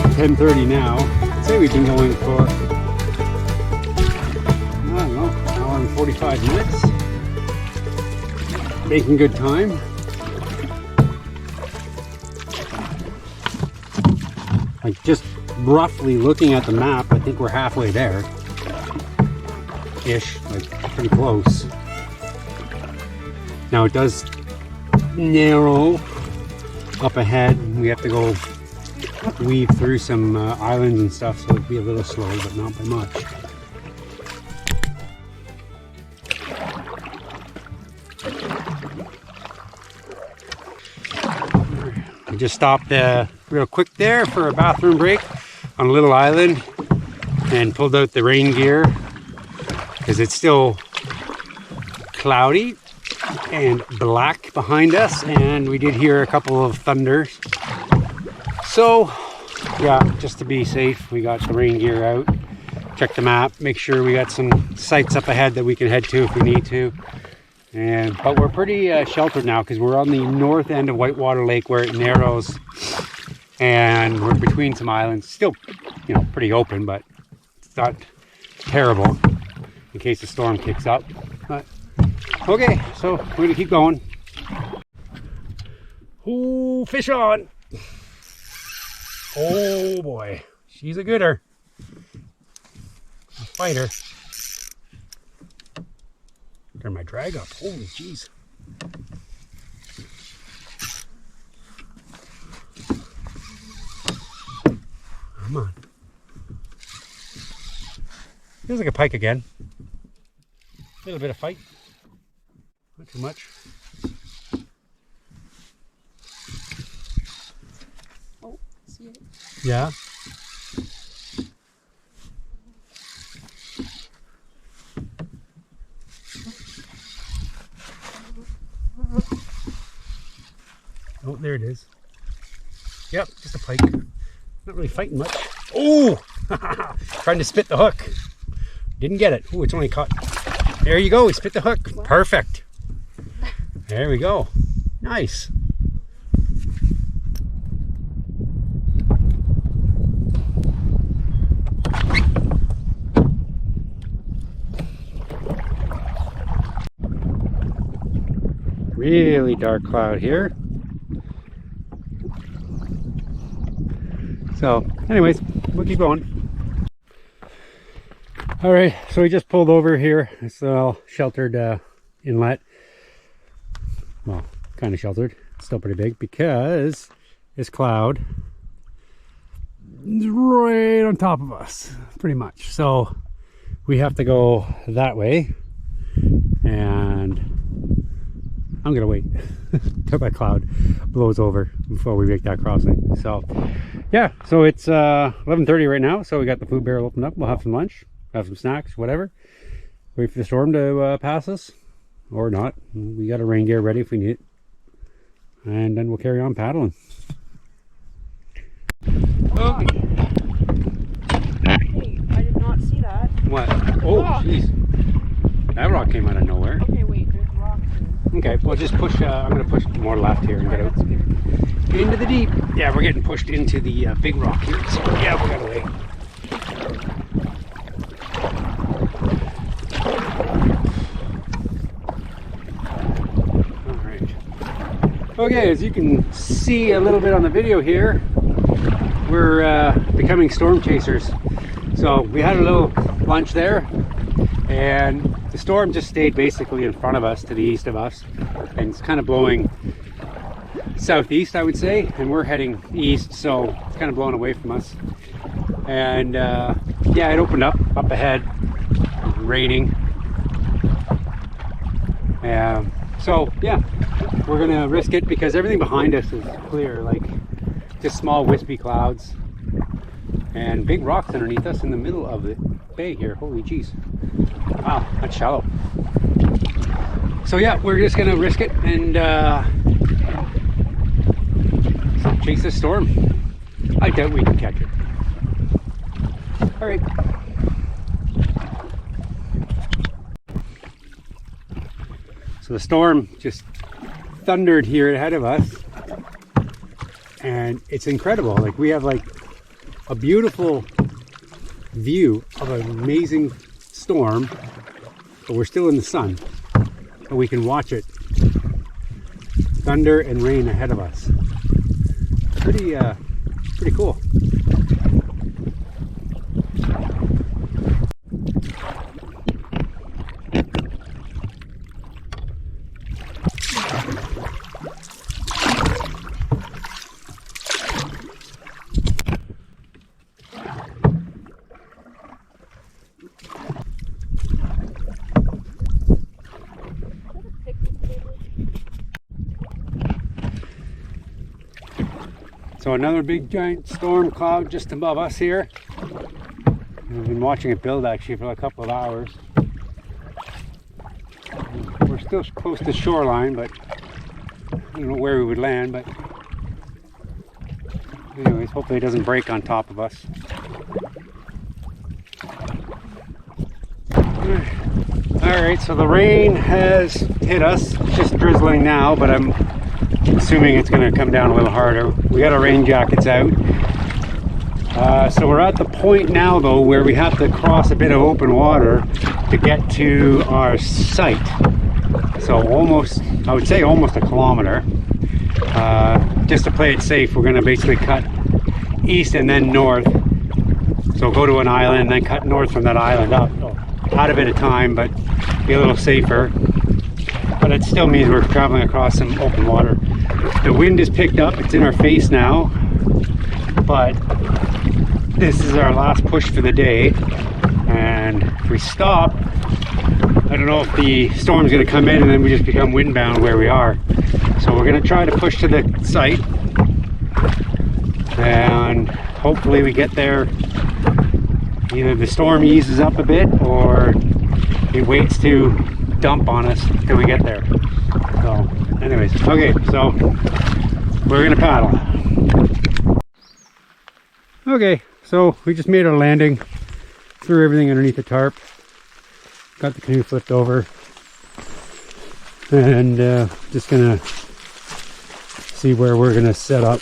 It's 10:30 now. I'd say we've been going for, I don't know, an hour and 45 minutes. Making good time. Like just roughly looking at the map, I think we're halfway there. Ish, like pretty close. Now it does narrow up ahead. We have to go weave through some islands and stuff, so it'll be a little slow, but not by much. We just stopped real quick there for a bathroom break on a little island and pulled out the rain gear because it's still cloudy and black behind us, and we did hear a couple of thunders. So yeah, just to be safe, we got the rain gear out, check the map, make sure we got some sites up ahead that we can head to if we need to. But we're pretty sheltered now because we're on the north end of Whitewater Lake where it narrows, and we're between some islands. Still, you know, pretty open, but it's not terrible in case the storm kicks up. But okay, so we're gonna keep going. Ooh, fish on! Oh boy, she's a gooder. A fighter. Turn my drag up. Holy jeez. Come on. Feels like a pike again. A little bit of fight. Not too much. Oh, see it. Yeah. Oh, there it is. Yep, just a pike. Not really fighting much. Oh! Trying to spit the hook. Didn't get it. Oh, it's only caught. There you go. We spit the hook. What? Perfect. There we go. Nice. Really dark cloud here. So anyways, we'll keep going. All right, so we just pulled over here. It's a all sheltered inlet. Well, kind of sheltered. It's still pretty big because this cloud is right on top of us, pretty much. So we have to go that way, and I'm gonna wait till that cloud blows over before we make that crossing. So yeah, so it's 11:30 right now, so we got the food barrel opened up. We'll have some lunch, have some snacks, whatever. Wait for the storm to pass us, or not. We got our rain gear ready if we need it, and then we'll carry on paddling. Okay. Hey, I did not see that. What? Oh, jeez. That rock came out of nowhere. Okay, wait, there's rocks here. Okay, well just push, I'm going to push more left here and get out. Into the deep. Yeah, we're getting pushed into the big rock here, so yeah, we gotta wait. Alright. Okay, as you can see a little bit on the video here, we're becoming storm chasers. So we had a little lunch there, and the storm just stayed basically in front of us to the east of us, and it's kind of blowing southeast, I would say, and we're heading east, so it's kind of blowing away from us. And yeah, it opened up ahead. It was raining. So yeah, we're gonna risk it because everything behind us is clear, like just small wispy clouds and big rocks underneath us in the middle of the bay here. Holy jeez. Wow, that's shallow. So yeah, we're just gonna risk it and chase this storm. I doubt we can catch it. All right. So the storm just thundered here ahead of us, and it's incredible. Like, we have like a beautiful view of an amazing storm, but we're still in the sun, and we can watch it thunder and rain ahead of us. Pretty cool. So another big giant storm cloud just above us here. We've been watching it build actually for a couple of hours. We're still close to shoreline, but I don't know where we would land, but anyways, hopefully it doesn't break on top of us. Alright, so the rain has hit us. It's just drizzling now, but I'm assuming it's going to come down a little harder. We got our rain jackets out. So we're at the point now though where we have to cross a bit of open water to get to our site. So almost, I would say almost a kilometer. Just to play it safe, we're going to basically cut east and then north. So go to an island and then cut north from that island up. Had a bit of time, but be a little safer. But it still means we're traveling across some open water. The wind is picked up, it's in our face now, but this is our last push for the day, and if we stop, I don't know if the storm's going to come in and then we just become windbound where we are. So we're going to try to push to the site, and hopefully we get there. Either the storm eases up a bit or it waits to dump on us till we get there. So anyways, okay, so we're gonna paddle. Okay, so we just made our landing, threw everything underneath the tarp, got the canoe flipped over, and just gonna see where we're gonna set up.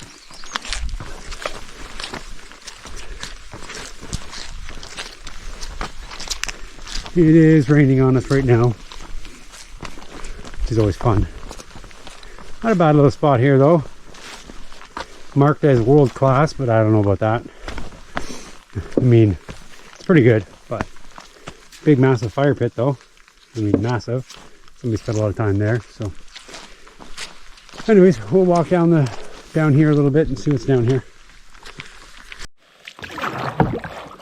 It is raining on us right now, which is always fun. Not a bad little spot here though. Marked as world class, but I don't know about that. I mean, it's pretty good, but big massive fire pit though. I mean, massive. Somebody spent a lot of time there, so. Anyways, we'll walk down here a little bit and see what's down here.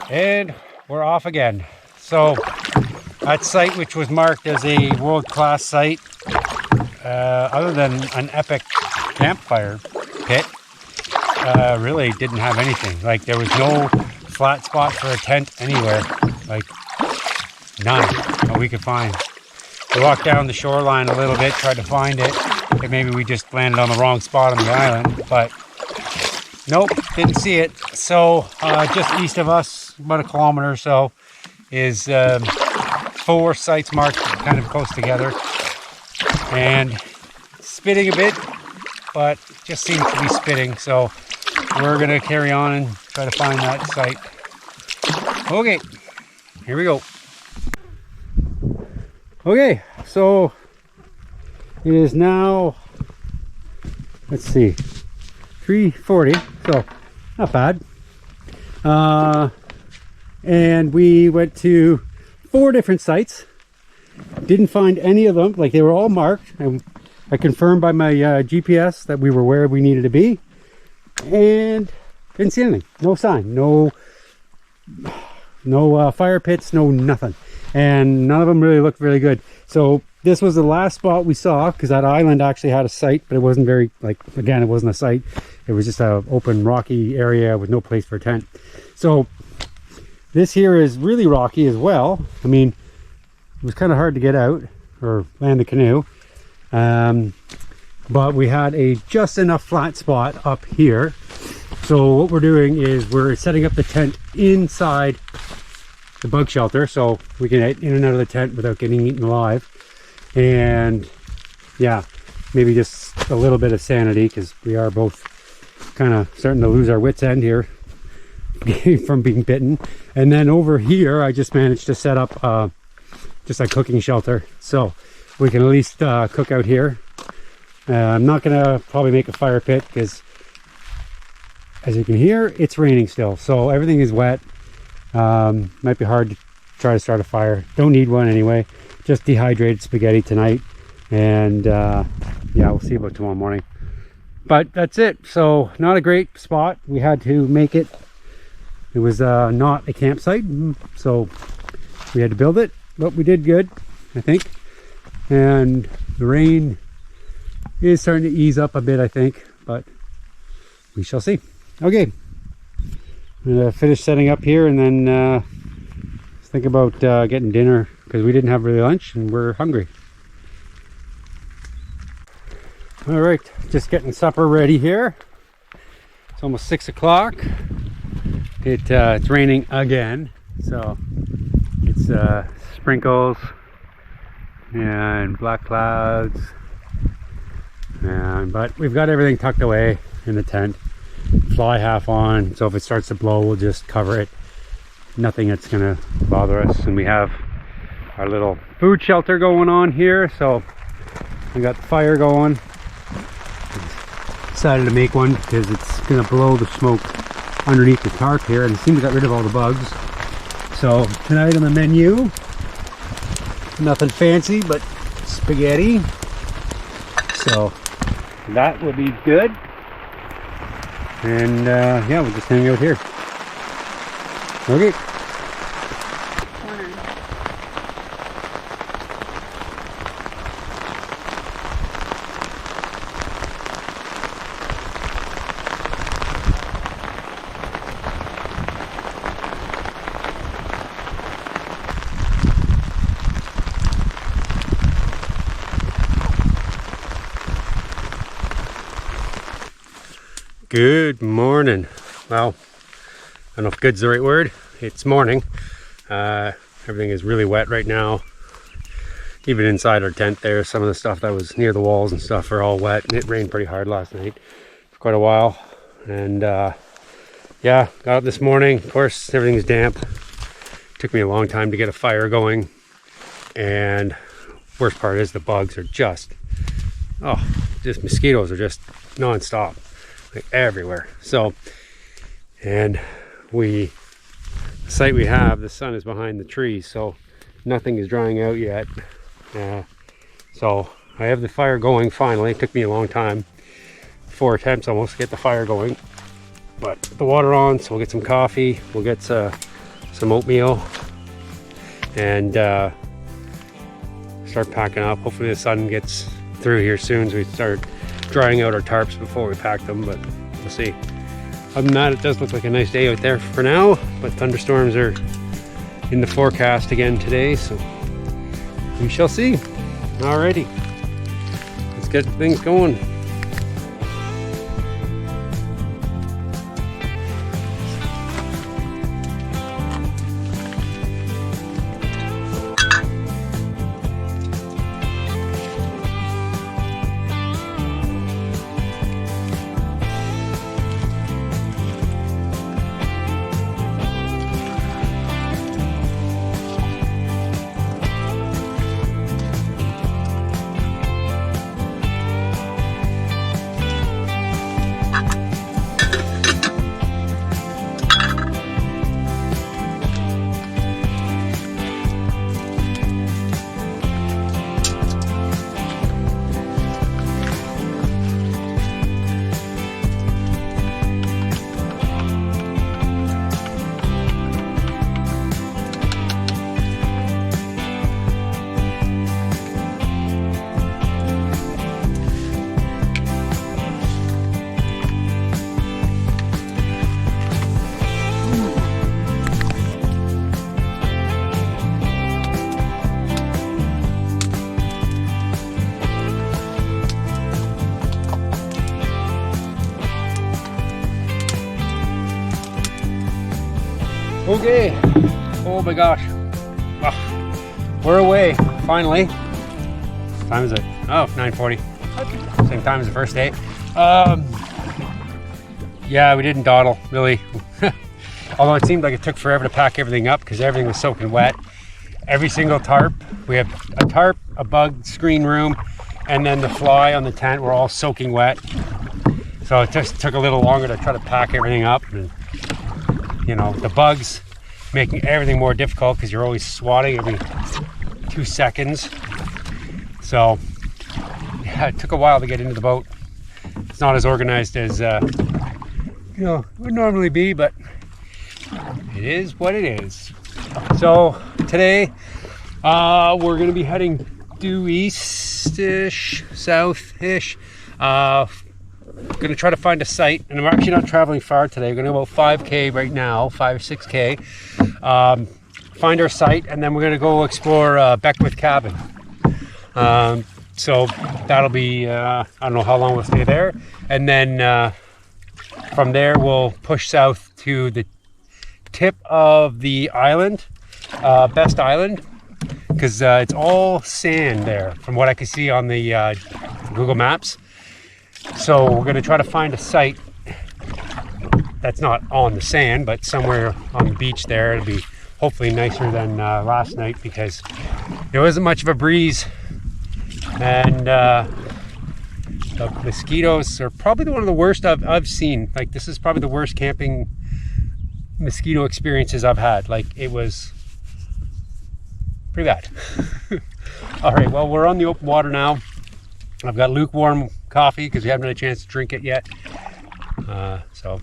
And we're off again. So that site, which was marked as a world-class site, other than an epic campfire pit, really didn't have anything. Like there was no flat spot for a tent anywhere. Like none that we could find. We walked down the shoreline a little bit, tried to find it. And maybe we just landed on the wrong spot on the island, but nope, didn't see it. So just east of us, about a kilometer or so, is 4 sites marked kind of close together. And spitting a bit, but just seems to be spitting. So we're gonna carry on and try to find that site. Okay, here we go. Okay, so it is now, let's see, 3:40, so not bad. And we went to 4 different sites. Didn't find any of them, like they were all marked. And I confirmed by my GPS that we were where we needed to be. And didn't see anything, no sign, no fire pits, no nothing. And none of them really looked really good. So this was the last spot we saw, because that island actually had a site, but it wasn't very, like, again, it wasn't a site. It was just a open rocky area with no place for a tent. So this here is really rocky as well. I mean, it was kind of hard to get out or land the canoe. But we had a just enough flat spot up here. So what we're doing is we're setting up the tent inside the bug shelter, so we can get in and out of the tent without getting eaten alive. And yeah, maybe just a little bit of sanity, because we are both kind of starting to lose our wits end here from being bitten. And then over here I just managed to set up just a cooking shelter, so we can at least cook out here. I'm not gonna probably make a fire pit, because as you can hear, it's raining still, so everything is wet. Might be hard to try to start a fire. Don't need one anyway. Just dehydrated spaghetti tonight, and yeah, we'll see about tomorrow morning. But that's it. So not a great spot. We had to make it. It was not a campsite, so we had to build it, but we did good, I think. And the rain is starting to ease up a bit, I think, but we shall see. Okay, I'm gonna finish setting up here, and then think about getting dinner, because we didn't have really lunch and we're hungry. All right, just getting supper ready here. It's almost 6 o'clock. It's raining again, so it's sprinkles and black clouds, but we've got everything tucked away in the tent. Fly half on, so if it starts to blow, we'll just cover it. Nothing that's gonna bother us. And we have our little food shelter going on here, so we got the fire going. Decided to make one because it's gonna blow the smoke underneath the tarp here, and it seems to got rid of all the bugs. So tonight on the menu, nothing fancy but spaghetti, so that will be good. And yeah, we'll just hang out here. Okay. Good morning. Well, I don't know if good's the right word. It's morning. Everything is really wet right now. Even inside our tent there, some of the stuff that was near the walls and stuff are all wet, and it rained pretty hard last night for quite a while. And yeah, got up this morning. Of course, everything's damp. Took me a long time to get a fire going. And worst part is the bugs are just mosquitoes are just non-stop. Like everywhere. So, and the site we have, the sun is behind the trees, so nothing is drying out yet. So I have the fire going finally. It took me a long time, 4 attempts almost to get the fire going, but the water on, so we'll get some coffee, we'll get some oatmeal, and start packing up. Hopefully the sun gets through here soon, so we start drying out our tarps before we pack them, but we'll see. Other than that, it does look like a nice day out there for now, but thunderstorms are in the forecast again today, so we shall see. Alrighty, let's get things going. Okay, oh my gosh, we're away, finally. What time is it? Oh, 9:40, same time as the first day. Yeah, we didn't dawdle, really. Although it seemed like it took forever to pack everything up because everything was soaking wet. Every single tarp, we have a tarp, a bug screen room, and then the fly on the tent were all soaking wet. So it just took a little longer to try to pack everything up. And, you know, the bugs making everything more difficult because you're always swatting every 2 seconds. So yeah, it took a while to get into the boat. It's not as organized as you know, it would normally be, but it is what it is. So today we're gonna be heading due east-ish, south-ish. Gonna try to find a site, and I'm actually not traveling far today. We're gonna go about 5K right now, 5 or 6K. Find our site, and then we're gonna go explore Beckwith Cabin. So that'll be, I don't know how long we'll stay there. And then from there, we'll push south to the tip of the island, Best Island, because it's all sand there from what I can see on the Google Maps. So we're going to try to find a site that's not on the sand, but somewhere on the beach there. It'll be hopefully nicer than last night because there wasn't much of a breeze, and the mosquitoes are probably one of the worst I've seen. Like, this is probably the worst camping mosquito experiences I've had. Like, it was pretty bad. All right, well, we're on the open water now. I've got lukewarm coffee because we haven't had a chance to drink it yet. So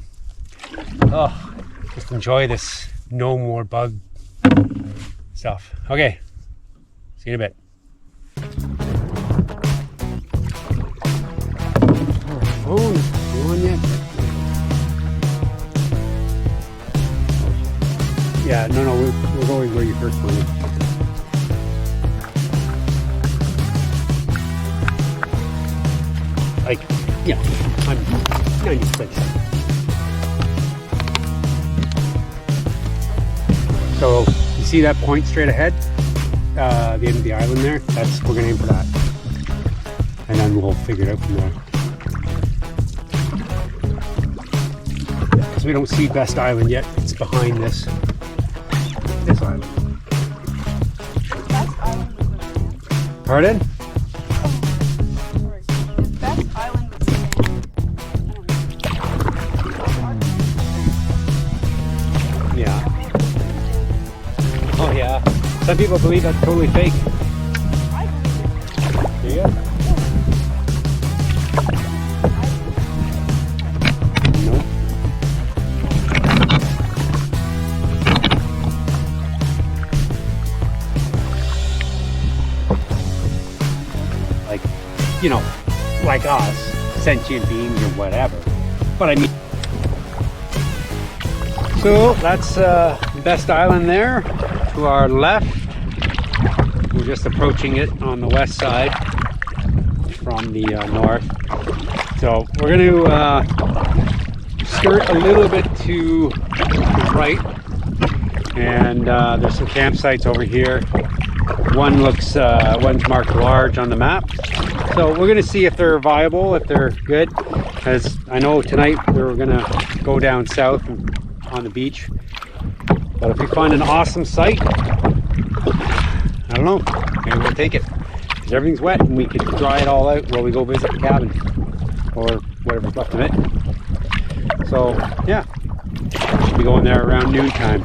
just enjoy this no more bug stuff. Okay, see you in a bit. Oh, no one yet? Yeah, no, we're going where you first went. Like, yeah, I'm 90%. So you see that point straight ahead, the end of the island there? We're gonna aim for that, and then we'll figure it out from there. Because we don't see Best Island yet; it's behind this island. Best Island was the same. Pardon? Best Island was the same. Yeah. Oh yeah. Some people believe that's totally fake. I believe it. Do you? Nope. Like, you know, like us, sentient beings or whatever. But I mean, so that's the best island there to our left. We're just approaching it on the west side from the north. So we're going to skirt a little bit to the right, and there's some campsites over here. One looks, one's marked large on the map. So we're going to see if they're viable, if they're good. As I know tonight we're going to go down south on the beach. But if we find an awesome site, I don't know, maybe we'll take it. Because everything's wet and we could dry it all out while we go visit the cabin. Or whatever's left of it. So yeah, should be going there around noontime.